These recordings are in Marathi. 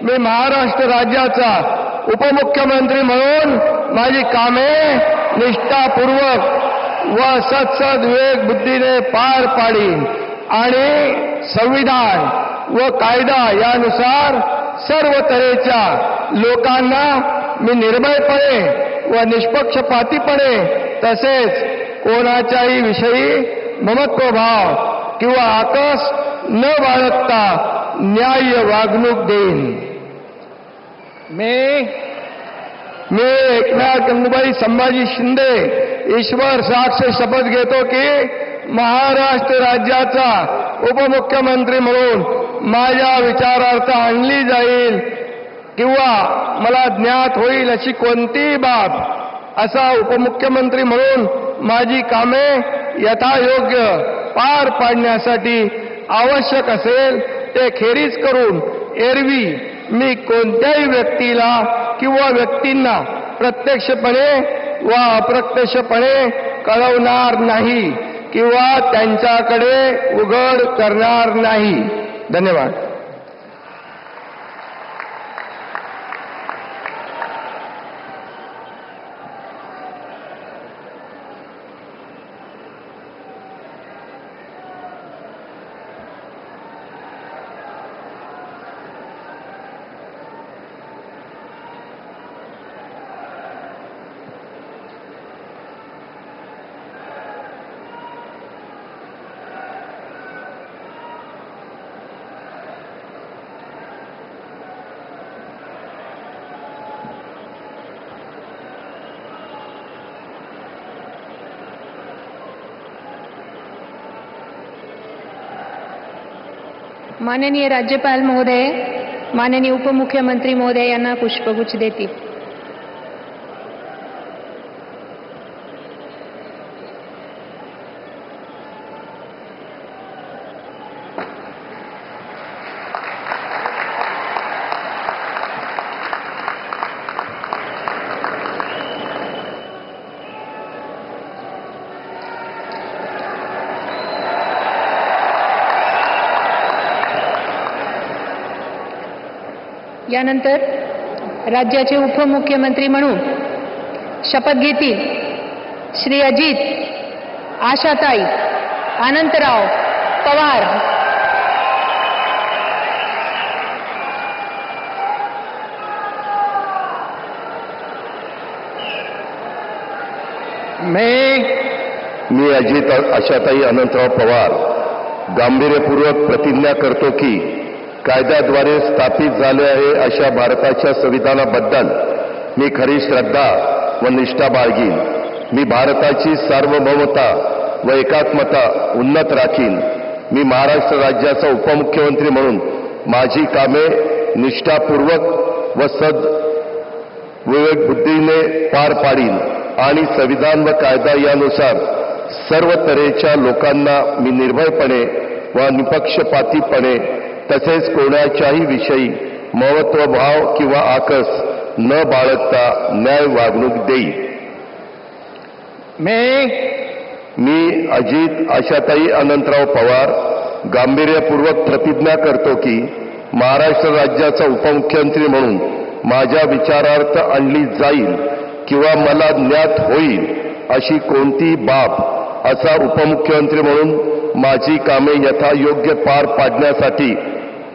मी महाराष्ट्र राज्याचा उपमुख्यमंत्री म्हणून माझी कामे निष्ठापूर्वक व सत्सद विवेक बुद्धीने पार पाडीन आणि संविधान व कायदा यानुसार सर्व तऱ्हेच्या लोकांना मी निर्भयपणे व निष्पक्षपातीपणे तसेच कोणाच्याही विषयी ममत्वभाव किंवा आकस न बाळगता न्याय्य वागणूक देईन। मी एकनाथ गंगूबाई संभाजी शिंदे ईश्वर साक्ष शपथ घेतो की महाराष्ट्र राज्याचा उपमुख्यमंत्री म्हणून माझ्या विचारार्थ आणली जाईल किंवा मला ज्ञात होईल अशी कोणतीही बाब असा उपमुख्यमंत्री म्हणून माझी कामे यथायोग्य पार पाडण्यासाठी आवश्यक असेल ते खेरीज करून एरवी मी कोणत्याही व्यक्तीला किंवा व्यक्तींना प्रत्यक्षपणे व अप्रत्यक्षपणे कळवणार नाही किंवा त्यांच्याकडे उघड करणार नाही। धन्यवाद। माननीय राज्यपाल महोदय, माननीय उपमुख्यमंत्री महोदय यांना पुष्पगुच्छ देतील। यानंतर राज्याचे उपमुख्यमंत्री म्हणून शपथ घेतील श्री अजित आशाताई अनंतराव पवार। मी अजित आशाताई अनंतराव पवार गांभीर्यपूर्वक प्रतिज्ञा करतो की कायद्याद्वारे स्थापित झाले आहे अशा भारताच्या संविधानाबद्दल मी खरी श्रद्धा व निष्ठा बाळगीन। मी भारताची सार्वभौमता व एकात्मता उन्नत राखीन। मी महाराष्ट्र राज्याचा उपमुख्यमंत्री म्हणून माझी कामे निष्ठापूर्वक व सद विवेक बुद्धीने पार पाडीन आणि संविधान व कायदा यानुसार सर्व तऱ्हेच्या लोकांना मी निर्भयपणे व निपक्षपातीपणे तसेच कोणाच्याही विषयी महत्वभाव किंवा आकस न बाळगता न्याय वागणूक देईल। मी अजित आशाताई अनंतराव पवार गांभीर्यपूर्वक प्रतिज्ञा करतो की महाराष्ट्र राज्याचा उपमुख्यमंत्री म्हणून माझ्या विचारार्थ आणली जाईल किंवा मला ज्ञात होईल अशी कोणतीही बाब असा उपमुख्यमंत्री म्हणून माझी कामे यथायोग्य पार पाडण्यासाठी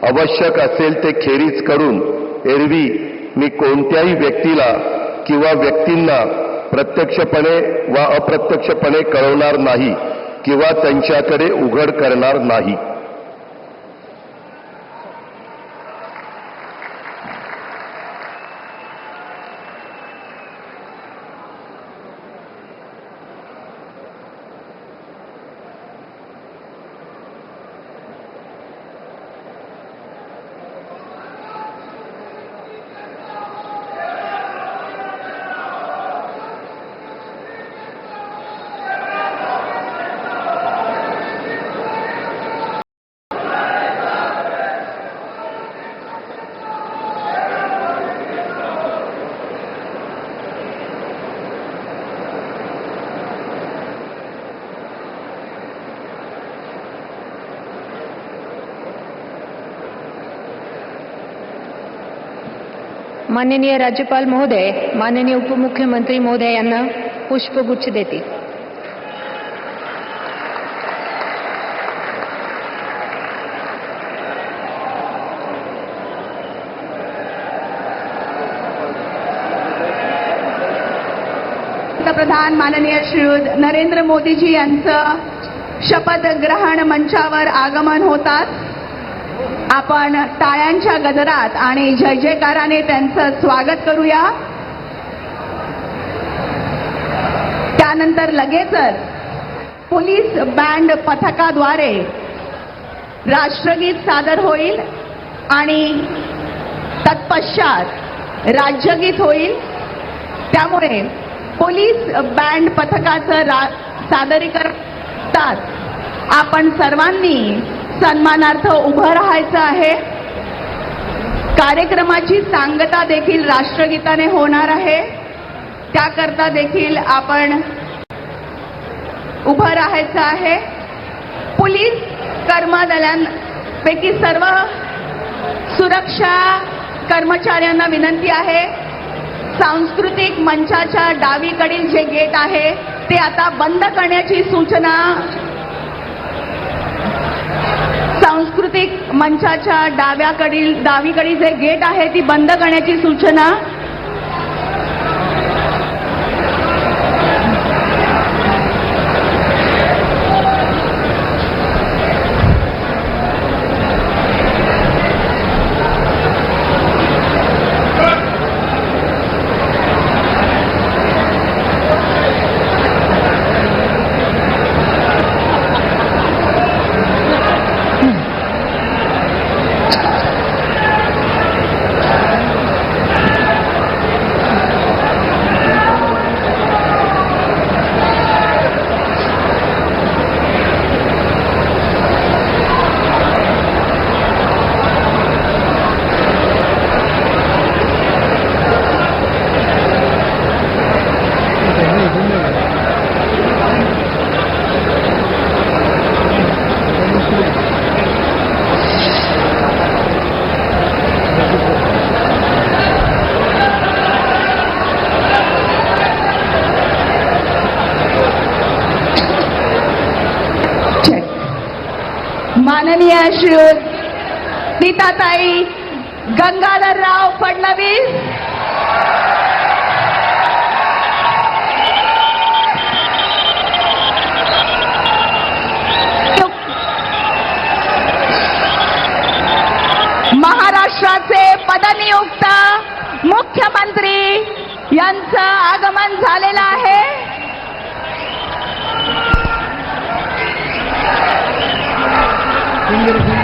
आवश्यक असेल ते खेरीज करून एरवी मी कोणत्याही व्यक्तीला किंवा व्यक्तींना प्रत्यक्षपणे व अप्रत्यक्षपणे कळवणार नाही किंवा त्यांच्याकडे उघड करणार नाही। माननीय राज्यपाल महोदय, माननीय उपमुख्यमंत्री महोदय यांना पुष्पगुच्छ देतील. पंतप्रधान माननीय श्री नरेंद्र मोदीजी यांचं शपथ ग्रहण मंचावर आगमन होतात. आपण टाळ्यांच्या गजरात आणि जय जयकाराने त्यांचं स्वागत करूया. त्यानंतर लगेचच पोलीस बँड पथकाद्वारे राष्ट्रगीत सादर होईल आणि तत्पश्चात राज्यगीत होईल. त्यामुळे पोलीस बँड पथकाचं सादरीकरणात आपण सर्वांनी सन्मानार्थ उभं राहायचं आहे. कार्यक्रमाची सांगता देखील राष्ट्रगीताने होणार आहे. त्याकरता देखील आपण उभं राहायचं आहे. पोलीस कर्मदलांपैकी सर्व सुरक्षा कर्मचाऱ्यांना विनंती आहे, सांस्कृतिक मंचाच्या डावीकडील जे गेट आहे ते आता बंद करण्याची सूचना. सांस्कृतिक मंचाच्या डावीकडील जे गेट आहे ती बंद करण्याची सूचना. माननीय श्री नीताताई गंगाधरराव फडणवीस, महाराष्ट्राचे पदनियुक्त मुख्यमंत्री यांचं आगमन झालेलं आहे. फिंगर